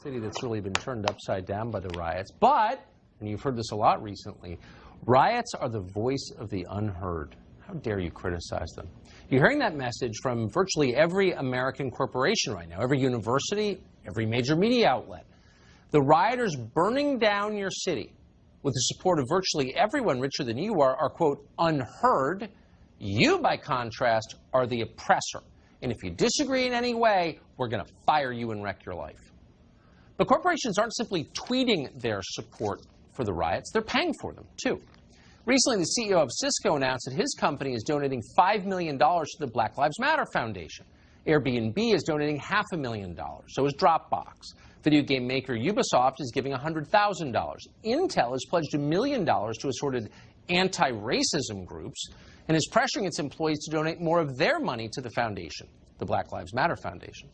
city that's really been turned upside down by the riots. But, and you've heard this a lot recently, riots are the voice of the unheard. How dare you criticize them? You're hearing that message from virtually every American corporation right now, every university, every major media outlet. The rioters burning down your city with the support of virtually everyone richer than you are, quote, unheard. You, by contrast, are the oppressor. And if you disagree in any way, we're going to fire you and wreck your life. But corporations aren't simply tweeting their support for the riots, they're paying for them, too. Recently, the CEO of Cisco announced that his company is donating $5 million to the Black Lives Matter Foundation. Airbnb is donating $500,000. So is Dropbox. Video game maker Ubisoft is giving $100,000. Intel has pledged $1 million to assorted anti-racism groups and is pressuring its employees to donate more of their money to the foundation, the Black Lives Matter Foundation.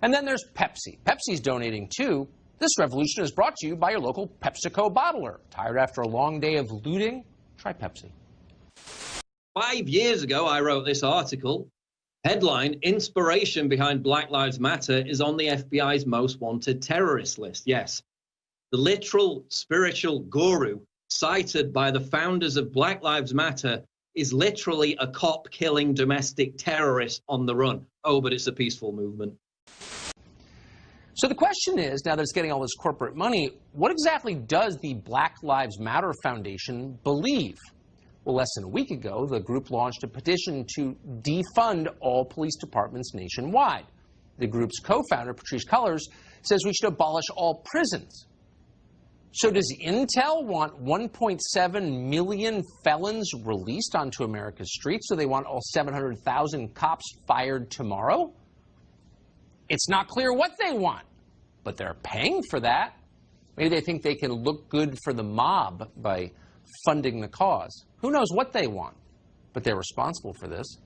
And then there's Pepsi. Pepsi's donating too. This revolution is brought to you by your local PepsiCo bottler. Tired after a long day of looting? Try Pepsi. 5 years ago, I wrote this article. Headline, inspiration behind Black Lives Matter is on the FBI's most wanted terrorist list. Yes, the literal spiritual guru cited by the founders of Black Lives Matter is literally a cop-killing domestic terrorist on the run. Oh, but it's a peaceful movement. So the question is, now that it's getting all this corporate money, what exactly does the Black Lives Matter Foundation believe? Well, less than a week ago, the group launched a petition to defund all police departments nationwide. The group's co-founder, Patrisse Cullors, says we should abolish all prisons. So does Intel want 1.7 million felons released onto America's streets? So they want all 700,000 cops fired tomorrow? It's not clear what they want, but they're paying for that. Maybe they think they can look good for the mob by funding the cause. Who knows what they want, but they're responsible for this.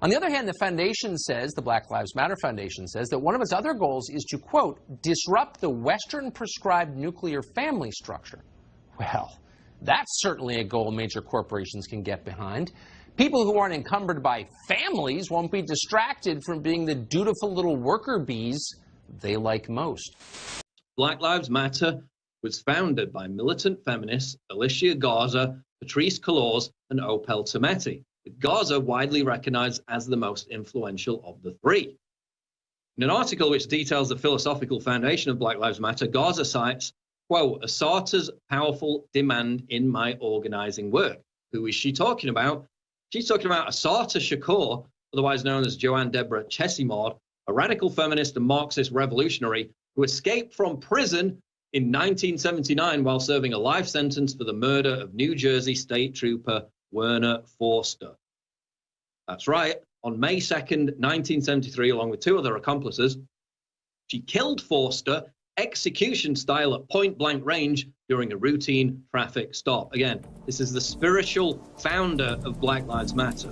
On the other hand, the foundation says, the Black Lives Matter Foundation says, that one of its other goals is to, quote, disrupt the Western prescribed nuclear family structure. Well, that's certainly a goal major corporations can get behind. People who aren't encumbered by families won't be distracted from being the dutiful little worker bees they like most. Black Lives Matter was founded by militant feminists Alicia Garza, Patrisse Cullors, and Opal Tometi, with Garza widely recognized as the most influential of the three. In an article which details the philosophical foundation of Black Lives Matter, Garza cites, quote, Asarta's powerful demand in my organizing work. Who is she talking about? She's talking about Assata Shakur, otherwise known as Joanne Deborah Chesimard, a radical feminist and Marxist revolutionary who escaped from prison in 1979 while serving a life sentence for the murder of New Jersey State Trooper Werner Forster. That's right. On May 2nd, 1973, along with two other accomplices, she killed Forster execution style at point-blank range during a routine traffic stop. Again, this is the spiritual founder of Black Lives Matter.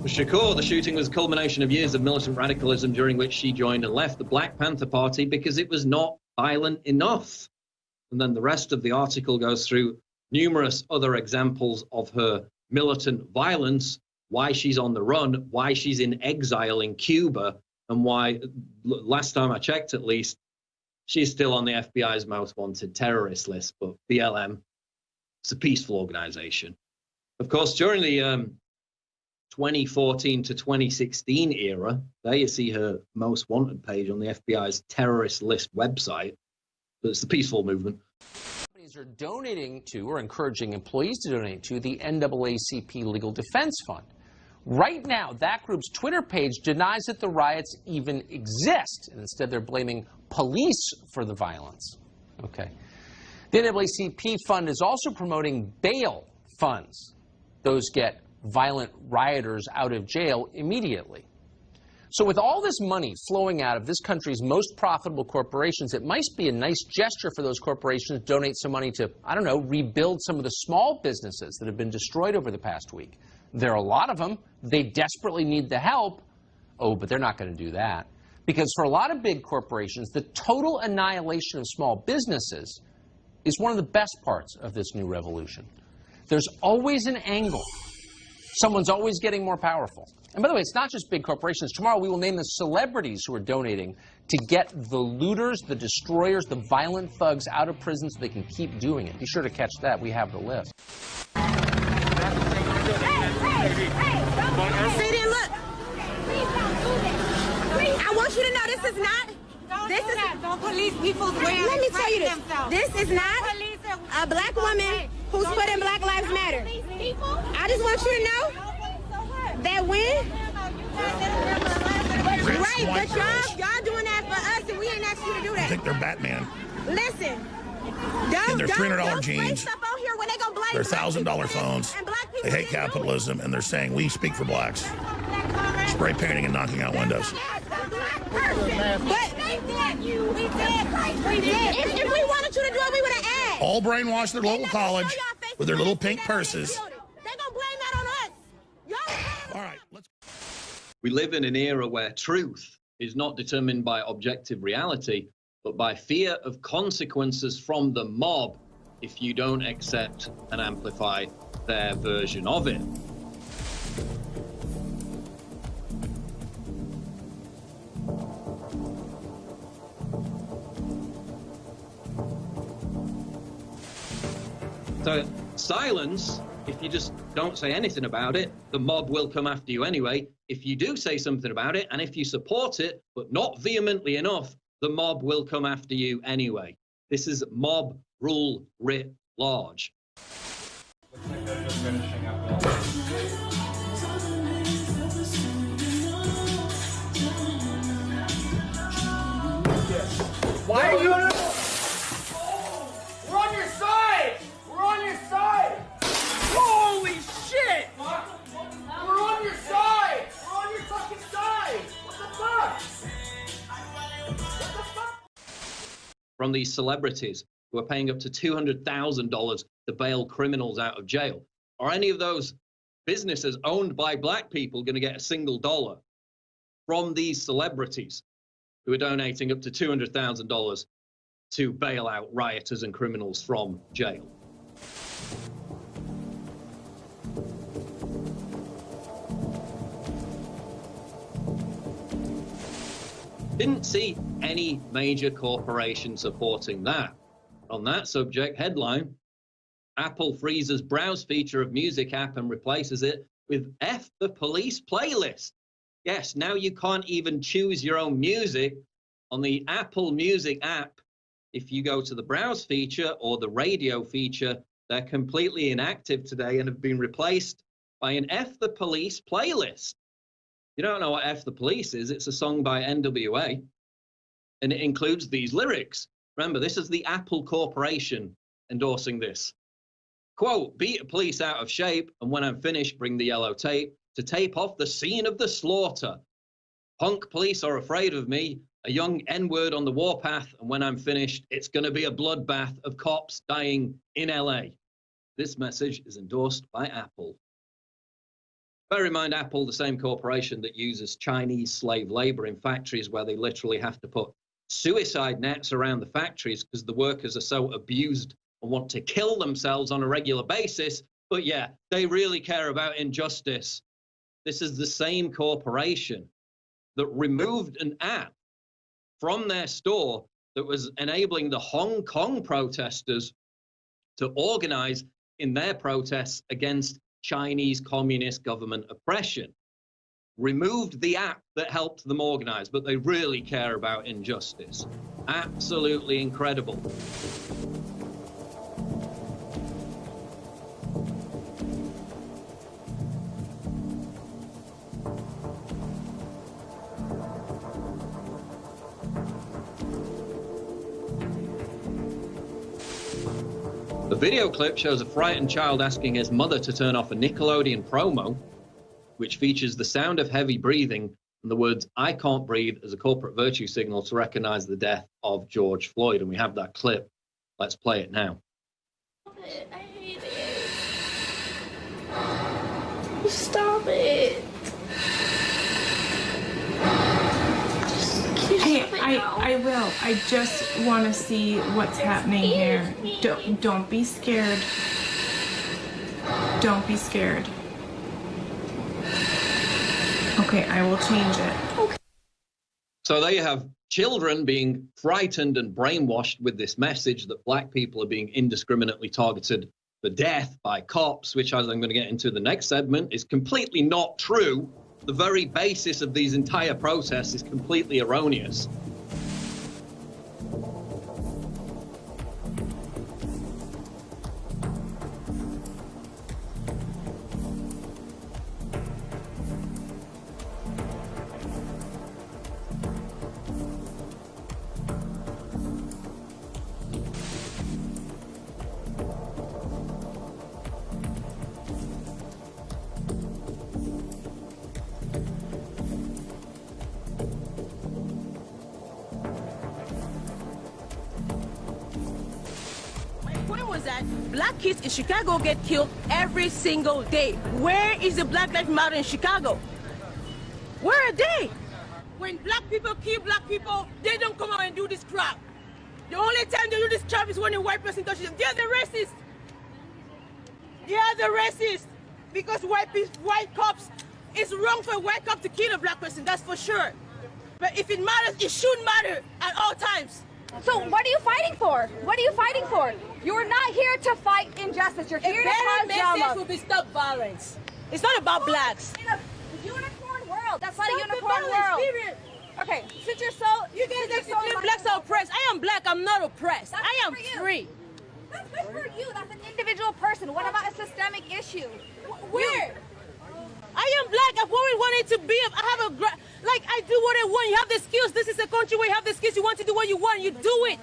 For Shakur, the shooting was a culmination of years of militant radicalism during which she joined and left the Black Panther Party because it was not violent enough. And then the rest of the article goes through numerous other examples of her militant violence, why she's on the run, why she's in exile in Cuba, and why, last time I checked at least, she's still on the FBI's most wanted terrorist list. But BLM, it's a peaceful organization. Of course, during the 2014 to 2016 era, there you see her most wanted page on the FBI's terrorist list website. But it's the peaceful movement. Companies are donating to or encouraging employees to donate to the NAACP Legal Defense Fund. Right now, that group's Twitter page denies that the riots even exist, and instead they're blaming police for the violence. Okay. The NAACP fund is also promoting bail funds. Those get violent rioters out of jail immediately. So with all this money flowing out of this country's most profitable corporations, it might be a nice gesture for those corporations to donate some money to, I don't know, rebuild some of the small businesses that have been destroyed over the past week. There are a lot of them. They desperately need the help. Oh, but they're not going to do that. Because for a lot of big corporations, the total annihilation of small businesses is one of the best parts of this new revolution. There's always an angle. Someone's always getting more powerful. And by the way, it's not just big corporations. Tomorrow we will name the celebrities who are donating to get the looters, the destroyers, the violent thugs out of prison so they can keep doing it. Be sure to catch that. We have the list. Hey, sit and look. Please don't do this. I want you to know this is not. Don't police people's way of Let me tell you this. themselves. This is not a black woman who's put in Black Lives Matter. I just want you to know that when right, but y'all doing that for us, and we ain't asked you to do that. I think they're Batman. Listen, In their $300 spray jeans, stuff out here when they gonna blame their black people $1,000 phones. and black people They hate didn't do it. capitalism, and they're saying we speak for blacks. Spray painting and knocking out windows. But if we wanted you to do it, we would have asked. All brainwashed their local college with their little pink purses. They gonna blame that on us. Y'all. All right, let's. We live in an era where truth is not determined by objective reality, but by fear of consequences from the mob if you don't accept and amplify their version of it. So silence, if you just don't say anything about it, the mob will come after you anyway. If you do say something about it, and if you support it, but not vehemently enough, the mob will come after you anyway. This is mob rule writ large. Looks like they're just finishing up. Why are you? We're on your side! We're on your side! Holy shit! What? We're on your side! We're on your fucking side! What the fuck? What the fuck? From these celebrities who are paying up to $200,000 to bail criminals out of jail. Are any of those businesses owned by black people going to get a single dollar from these celebrities who are donating up to $200,000 to bail out rioters and criminals from jail? Didn't see any major corporation supporting that. On that subject, headline, Apple freezes browse feature of music app and replaces it with F the Police playlist. Yes, now you can't even choose your own music on the Apple Music app. If you go to the browse feature or the radio feature, they're completely inactive today and have been replaced by an F the Police playlist. You don't know what F the Police is. It's a song by NWA, and it includes these lyrics. Remember, this is the Apple Corporation endorsing this. Quote, beat a police out of shape, and when I'm finished, bring the yellow tape to tape off the scene of the slaughter. Punk police are afraid of me, a young N-word on the warpath, and when I'm finished, it's going to be a bloodbath of cops dying in LA. This message is endorsed by Apple. Bear in mind, Apple, the same corporation that uses Chinese slave labor in factories where they literally have to put suicide nets around the factories because the workers are so abused and want to kill themselves on a regular basis. But yeah, they really care about injustice. This is the same corporation that removed an app from their store that was enabling the Hong Kong protesters to organize in their protests against Chinese communist government oppression. Removed the app that helped them organize, but they really care about injustice. Absolutely incredible. The video clip shows a frightened child asking his mother to turn off a Nickelodeon promo, which features the sound of heavy breathing and the words, "I can't breathe," as a corporate virtue signal to recognize the death of George Floyd. And we have that clip. Let's play it now. I hate it. Stop it. I will. I just want to see what's happening here. Don't be scared. Don't be scared. Okay, I will change it. Okay. So there you have children being frightened and brainwashed with this message that black people are being indiscriminately targeted for death by cops, which, as I'm going to get into the next segment, is completely not true. The very basis of these entire protests is completely erroneous. Black kids in Chicago get killed every single day. Where is the Black Lives Matter in Chicago? Where are they? When black people kill black people, they don't come out and do this crap. The only time they do this crap is when a white person touches them. They are the racists. They are the racists. Because white cops, it's wrong for a white cop to kill a black person, that's for sure. But if it matters, it should matter at all times. So what are you fighting for? What are you fighting for? You're not here to fight injustice. You're here to cause drama. Message will be stop violence. It's not about blacks. In a unicorn world. That's not a unicorn world. Period. Okay, since you're so... You guys claim blacks are oppressed. I am black. I'm not oppressed. I am free. That's good for you. That's an individual person. What about a systemic issue? Where? I am black. I've always wanted to be. I have a... Like, I do what I want. You have the skills. This is a country where you have the skills. You want to do what you want. You do it.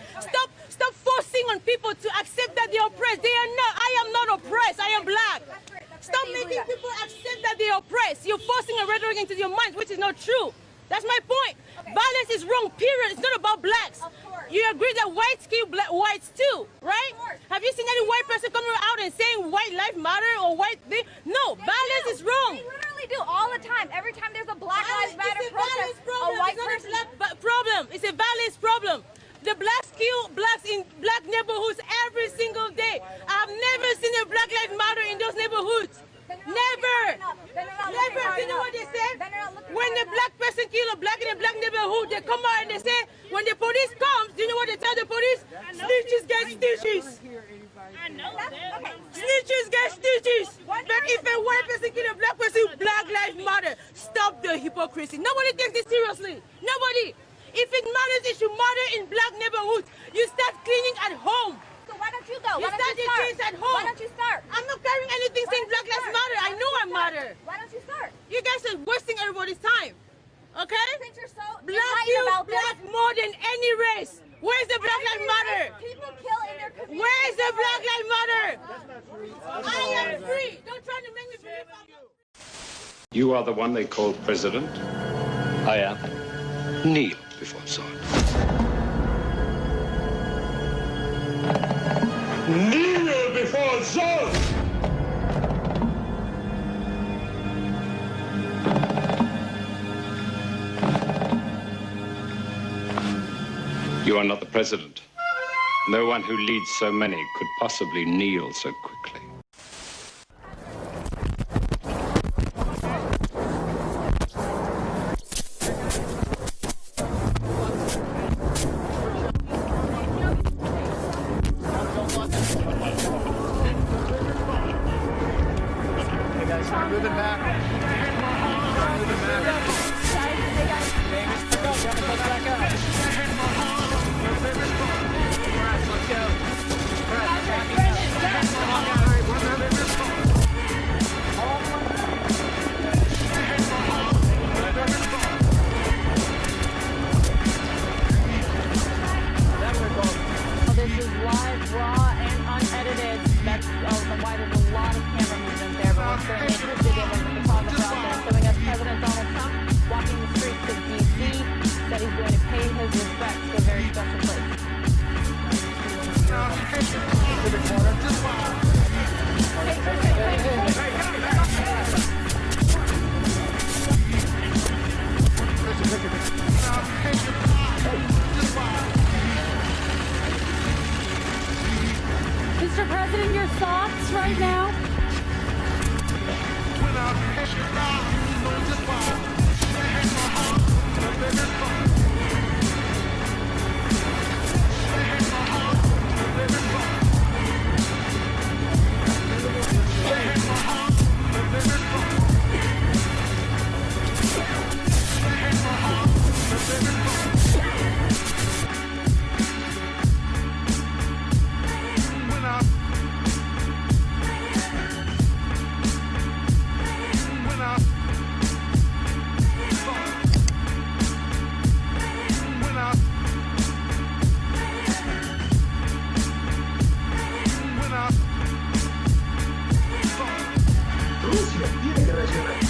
Stop forcing on people to accept that they're oppressed. They are not. I am not oppressed. I am black. Stop making people accept that they're oppressed. You're forcing a rhetoric into your minds, which is not true. That's my point. Violence is wrong, period. It's not about blacks. You agree that whites kill whites too, right? Have you seen any white person coming out and saying white life matter or white thing? No, violence is wrong. They literally do all the time. Every time there's a Black Lives Matter protest, a white person... It's not a black problem. It's a violence problem. The blacks kill blacks in black neighborhoods every single day. I've never seen a Black Lives Matter in those neighborhoods. Never. Never. You know what they say? When a black person kills a black in a black neighborhood, they come out and they say, when the police comes, do you know what they tell the police? Snitches get stitches. I know that. Okay. Snitches get stitches. But if a white person kills a black person, Black Lives Matter. Stop the hypocrisy. Nobody takes this seriously. Nobody. If it matters, it should matter in black neighborhoods. You start cleaning at home. So why don't you go? You start the things at home. Why don't you start? I'm not carrying anything saying Black Lives Matter. I know I matter. Why don't you start? You guys are wasting everybody's time. Okay? Since you're so black kills black more than any race. Where's the Black Lives Matter? People kill in their community. Where's the Black Lives Matter? I am free. Don't try to make me believe I'm not. You are the one they call president? I am. Kneel before sword. Kneel before sword! You are not the president. No one who leads so many could possibly kneel so quickly. Mr. President, your thoughts right now? Siempre tiene que reaccionar.